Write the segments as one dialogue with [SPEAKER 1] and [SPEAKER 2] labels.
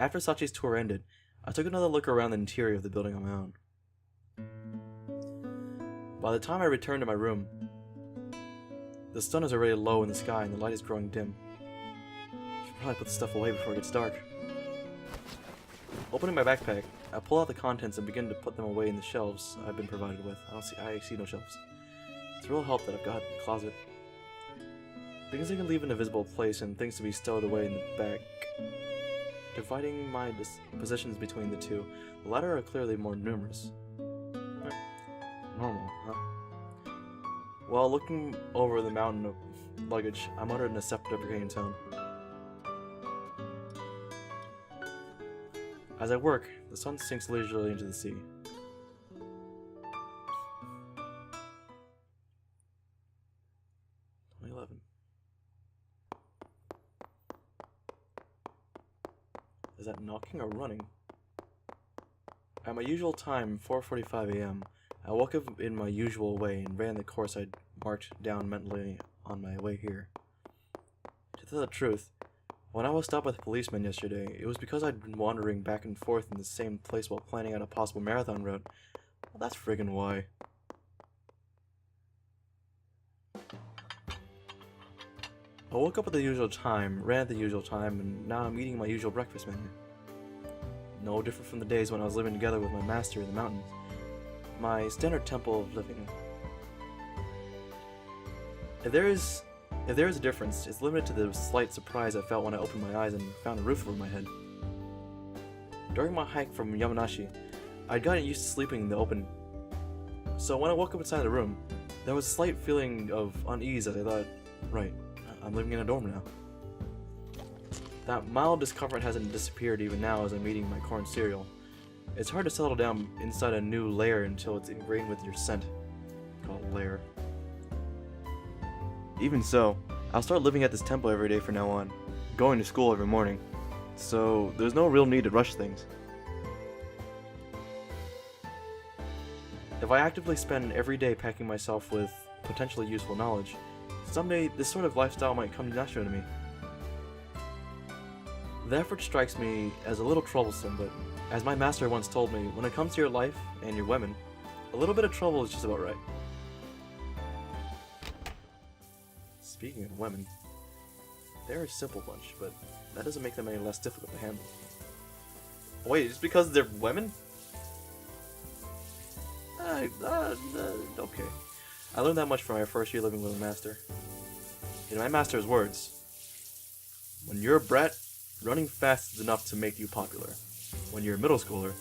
[SPEAKER 1] After Sachi's tour ended, I took another look around the interior of the building on my own. By the time I returned to my room, the sun is already low in the sky and the light is growing dim. I should probably put the stuff away before it gets dark. Opening my backpack, I pull out the contents and begin to put them away in the shelves I've been provided with. I see no shelves. It's a real help that I've got a closet. Things I can leave in a visible place and things to be stowed away in the back. Dividing my possessions between the two, the latter are clearly more numerous. Normal, huh? While looking over the mountain of luggage, I muttered in a self-deprecating tone. As I work, the sun sinks leisurely into the sea. 2011. Is that knocking or running? At my usual time, 4:45 a.m., I woke up in my usual way and ran the course I'd marked down mentally on my way here. To tell the truth, when I was stopped by the policeman yesterday, it was because I'd been wandering back and forth in the same place while planning out a possible marathon route. Well, that's friggin' why. I woke up at the usual time, ran at the usual time, and now I'm eating my usual breakfast menu. No different from the days when I was living together with my master in the mountains. My standard temple of living. If there is a difference, it's limited to the slight surprise I felt when I opened my eyes and found a roof over my head. During my hike from Yamanashi, I'd gotten used to sleeping in the open. So when I woke up inside the room, there was a slight feeling of unease as I thought, right, I'm living in a dorm now. That mild discomfort hasn't disappeared even now as I'm eating my corn cereal. It's hard to settle down inside a new layer until it's ingrained with your scent. Called layer. Even so, I'll start living at this temple every day from now on, going to school every morning, so there's no real need to rush things. If I actively spend every day packing myself with potentially useful knowledge, someday this sort of lifestyle might come natural to me. The effort strikes me as a little troublesome, but as my master once told me, when it comes to your life and your women, a little bit of trouble is just about right. Speaking of women, they're a simple bunch, but that doesn't make them any less difficult to handle. Wait, just because they're women? Okay. I learned that much from my first year living with a master. In my master's words, when you're a brat, running fast is enough to make you popular. When you're a middle schooler,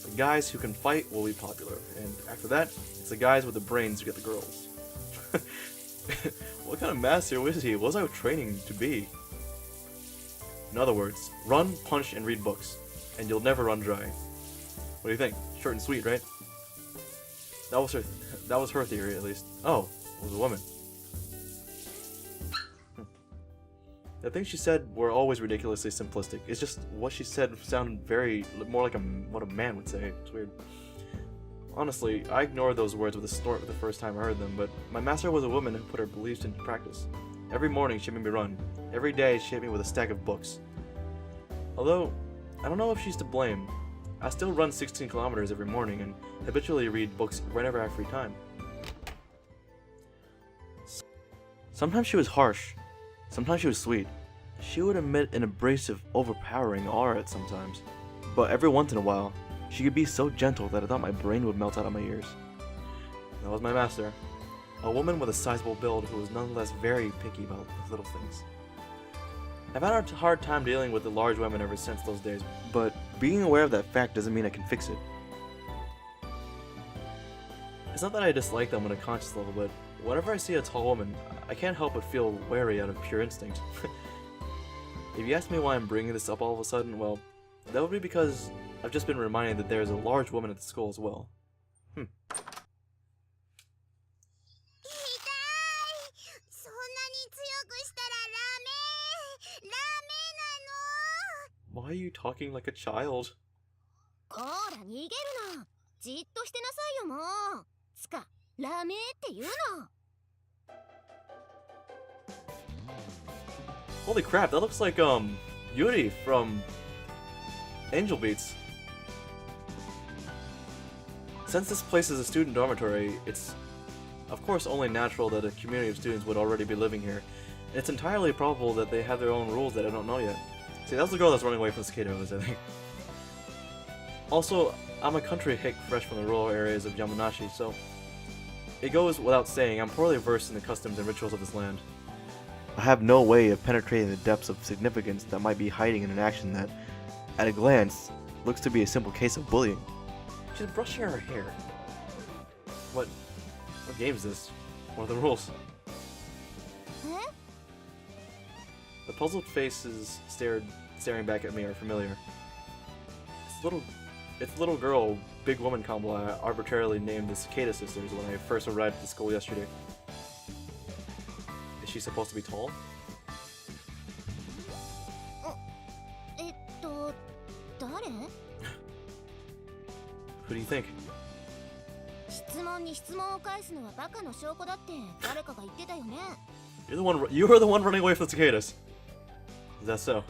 [SPEAKER 1] the guys who can fight will be popular, and after that, it's the guys with the brains who get the girls. What kind of master was he? What was I training to be? In other words, run, punch, and read books, and you'll never run dry. What do you think? Short and sweet, right? That was her theory, at least. Oh, it was a woman. The things she said were always ridiculously simplistic. It's just what she said sounded more like what a man would say. It's weird. Honestly, I ignored those words with a snort the first time I heard them, but my master was a woman who put her beliefs into practice. Every morning she made me run. Every day she hit me with a stack of books. Although, I don't know if she's to blame. I still run 16 kilometers every morning and habitually read books whenever I have free time. Sometimes she was harsh. Sometimes she was sweet. She would emit an abrasive, overpowering aura at sometimes. But every once in a while, she could be so gentle that I thought my brain would melt out of my ears. That was my master. A woman with a sizable build who was nonetheless very picky about the little things. I've had a hard time dealing with the large women ever since those days, but being aware of that fact doesn't mean I can fix it. It's not that I dislike them on a conscious level, but whenever I see a tall woman, I can't help but feel wary out of pure instinct. If you ask me why I'm bringing this up all of a sudden, well, that would be because I've just been reminded that there is a large woman at the school as well. Why are you talking like a child? Holy crap, that looks like Yuri from Angel Beats. Since this place is a student dormitory, it's of course only natural that a community of students would already be living here. And it's entirely probable that they have their own rules that I don't know yet. See, that was the girl that's running away from Cicada, I think. Also, I'm a country hick fresh from the rural areas of Yamanashi, so it goes without saying I'm poorly versed in the customs and rituals of this land. I have no way of penetrating the depths of significance that might be hiding in an action that, at a glance, looks to be a simple case of bullying. She's brushing her hair. What game is this? What are the rules?
[SPEAKER 2] Huh?
[SPEAKER 1] The puzzled faces staring back at me are familiar. It's little girl, big woman combo I arbitrarily named the Cicada sisters when I first arrived at the school yesterday. Is she supposed to be tall?
[SPEAKER 2] 誰?
[SPEAKER 1] Who do you think?
[SPEAKER 2] 質問に質問を返すのはバカの証拠だって誰かが言ってたよね。
[SPEAKER 1] You were the one running away from the cicadas. Is that so?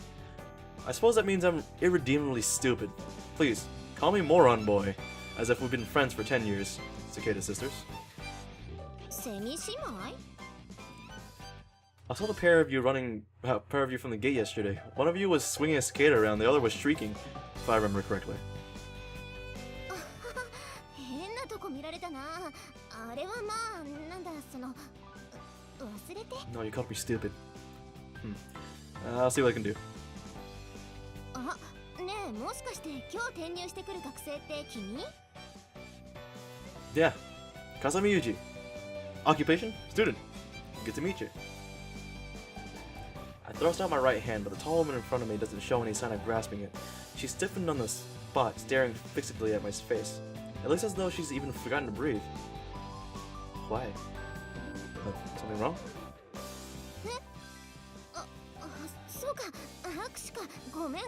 [SPEAKER 1] I suppose that means I'm irredeemably stupid. Please, call me Moron Boy, as if we've been friends for 10 years, Cicada sisters.
[SPEAKER 2] セミ姉妹?
[SPEAKER 1] I saw the pair of you from the gate yesterday. One of you was swinging a cicada around, the other was shrieking, if I remember correctly.
[SPEAKER 2] 変なとこ見られたな。あれはまあ、なんだ、その、忘れて。
[SPEAKER 1] No, you called me stupid. I'll see what I can do.
[SPEAKER 2] あ、ねえ、もしかして今日転入してくる学生って君?
[SPEAKER 1] Yeah, Kazami Yuji. Occupation? Student. Good to meet you. I thrust out my right hand, but the tall woman in front of me doesn't show any sign of grasping it. She's stiffened on the spot, staring fixedly at my face. It looks as though she's even forgotten to breathe. Why? Something wrong?
[SPEAKER 2] そうか、握手か。ごめん。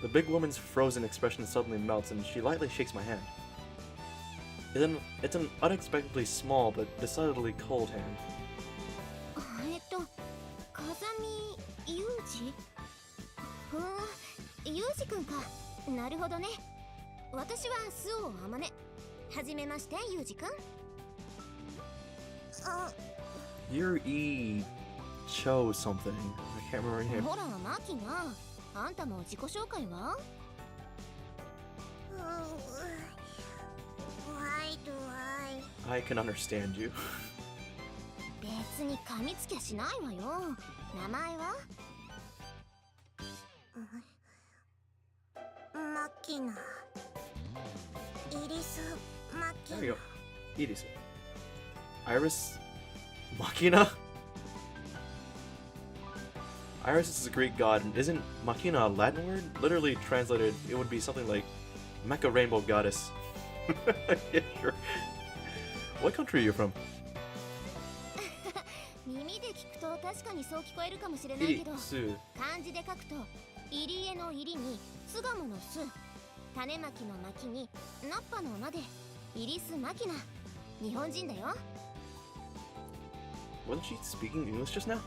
[SPEAKER 1] The big woman's frozen expression suddenly melts and she lightly shakes my hand. It's an unexpectedly small but decidedly cold hand.
[SPEAKER 2] 風見裕二? 裕二くんか。なるほどね。私は周防あまね。はじめまして、裕二くん。
[SPEAKER 1] You're E. Cho something. I can't remember your name.
[SPEAKER 2] ほら、マキナ。あんたも自己紹介は? Why do
[SPEAKER 1] I can understand you.
[SPEAKER 2] 別に噛みつきゃしないわよ。名前は? マキナ。イリス・マキナ。
[SPEAKER 1] There you go. Irisu. Iris Makina? Iris is a Greek god, and isn't Makina a Latin word? Literally translated, it would be something like Mecha Rainbow Goddess. Yeah, sure. What country are you from?
[SPEAKER 2] 耳で聞くと確かにそう聞こえるかもしれないけど、漢字で書くと入り江の入りに巣鴨の巣、種まきの巻にナッパの名でイリス・マキナ。日本人だよ。
[SPEAKER 1] Wasn't she speaking English just now?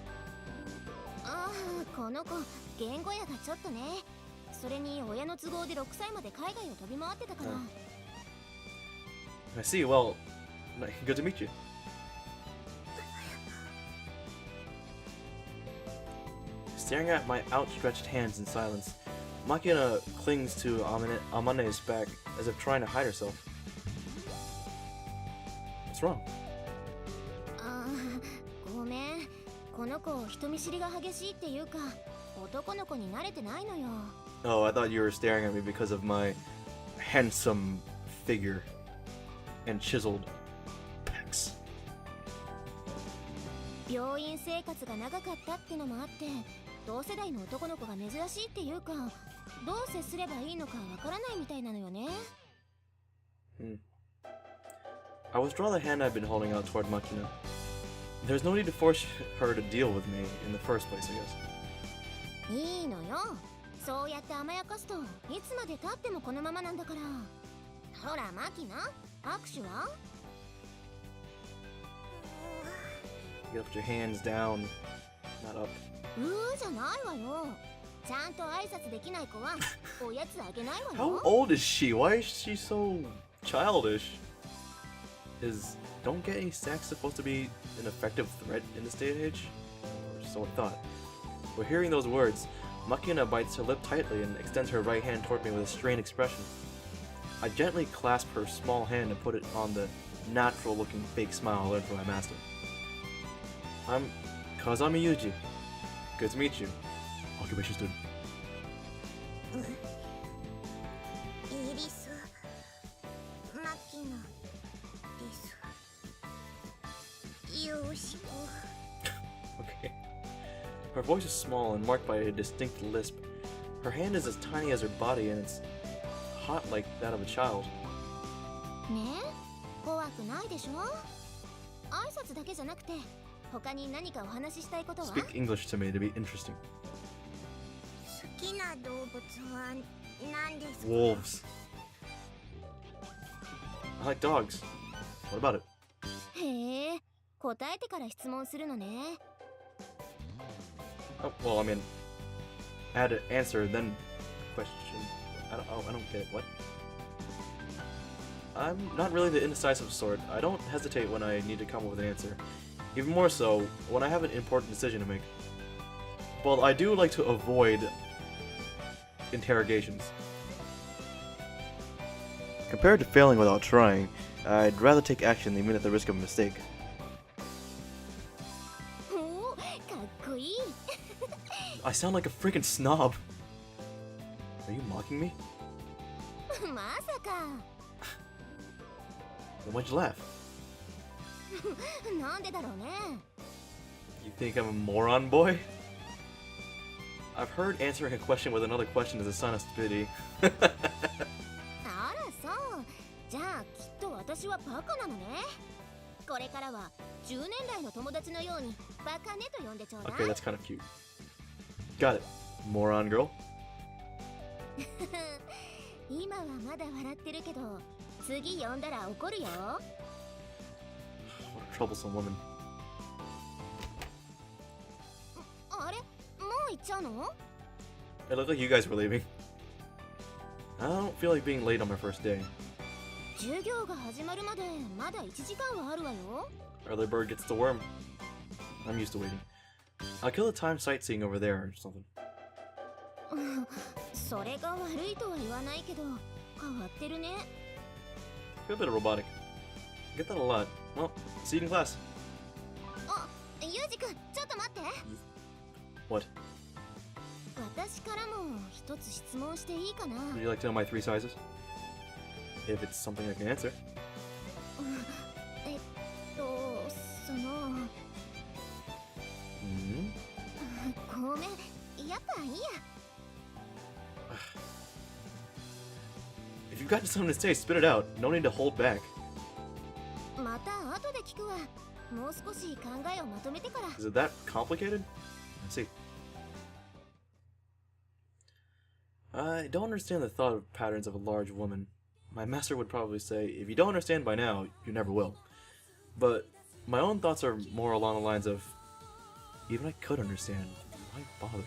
[SPEAKER 2] ああ、この子言語やがちょっとね。それに親の都合で6歳まで海外を飛び回ってたから。
[SPEAKER 1] I see. Well, good to meet you. Staring at my outstretched hands in silence, Makina clings to Amane's back as if trying to hide herself. What's wrong?
[SPEAKER 2] ああ、ごめん。この子人見知りが激しいっていうか、男の子に慣れてないのよ。
[SPEAKER 1] Oh, I thought you were staring at me because of my handsome figure and chiseled pecs.
[SPEAKER 2] 病院生活が長かったってのもあって、同世代の男の子が珍しいっていうか、どう接すればいいのかわからないみたいなのよね。
[SPEAKER 1] I withdraw the hand I've been holding out toward Makina. There's no need to force her to deal with me in the first place, I guess.
[SPEAKER 2] いいのよ。そうやって甘やかすといつまで経ってもこのままなんだから。ほら、マキナ、握手は?
[SPEAKER 1] You gotta put your hands down, not up.
[SPEAKER 2] じゃないわよ。ちゃんと挨拶できない子はおやつあげないわ
[SPEAKER 1] How
[SPEAKER 2] よ。
[SPEAKER 1] old is she? Why is she so childish? Don't getting sex supposed to be an effective threat in this day and age? Or so I thought. But hearing those words, Makina bites her lip tightly and extends her right hand toward me with a strained expression. I gently clasp her small hand and put it on the natural-looking fake smile I learned from my master. I'm Kazami Yuji. Good to meet you. Occupation student.
[SPEAKER 2] イリスマキナです。よろしく。
[SPEAKER 1] Okay. Her voice is small and marked by a distinct lisp. Her hand is as tiny as her body and it's hot like that of a child.
[SPEAKER 2] ねえ、怖くないでしょ。挨拶だけじゃなくて他に何かお話ししたいことは？
[SPEAKER 1] Speak English to me to be interesting.
[SPEAKER 2] 好きな動物は何ですか？
[SPEAKER 1] Wolves. I like dogs. What about it?
[SPEAKER 2] へえ、答えてから質問するのね。
[SPEAKER 1] Oh, well, I mean, I had to answer, then question. I don't get it. What? I'm not really the indecisive sort. I don't hesitate when I need to come up with an answer. Even more so, when I have an important decision to make. Well, I do like to avoid interrogations. Compared to failing without trying, I'd rather take action even at the risk of a mistake.
[SPEAKER 2] おお、かっこいい。
[SPEAKER 1] I sound like a freaking snob. Are you mocking me?
[SPEAKER 2] まさか。
[SPEAKER 1] Then why'd you laugh?
[SPEAKER 2] なんでだろうね。
[SPEAKER 1] You think I'm a moron, boy? I've heard answering a question with another question is a sign of stupidity.
[SPEAKER 2] あらそう。じゃあきっと私はバカなのね。これからは10年来の友達のようにバカねと呼んでちょうだい。
[SPEAKER 1] Okay, that's kind of cute. Got it. Moron girl.
[SPEAKER 2] 今はまだ笑ってるけど、次呼んだら怒るよ。
[SPEAKER 1] What a troublesome woman.
[SPEAKER 2] あれ、もう行っちゃうの？
[SPEAKER 1] It looked like you guys were leaving. I don't feel like being late on my first day.
[SPEAKER 2] 授業が始まるまでまだ1時間はあるわよ。
[SPEAKER 1] Early bird gets the worm. I'm used to waiting. I'll kill the time sightseeing over there or something.
[SPEAKER 2] それが悪いとは言わないけど、変わってるね。
[SPEAKER 1] Feel a bit robotic. I get that a lot. Well, see you in class.
[SPEAKER 2] あ、ユージくん、ちょっと待って。
[SPEAKER 1] What?
[SPEAKER 2] 私からも一つ質問していいかな？
[SPEAKER 1] Would you like to know my 3 sizes? If it's something I can answer.
[SPEAKER 2] その、ごめん、やっぱいいや。
[SPEAKER 1] If you've got something to say, spit it out. No need to hold back.
[SPEAKER 2] また後で聞くわ。もう少し考えをまとめてから。
[SPEAKER 1] Is it that complicated? I see. I don't understand the thought of patterns of a large woman. My master would probably say, if you don't understand by now, you never will. But my own thoughts are more along the lines of, even I could understand, why bother?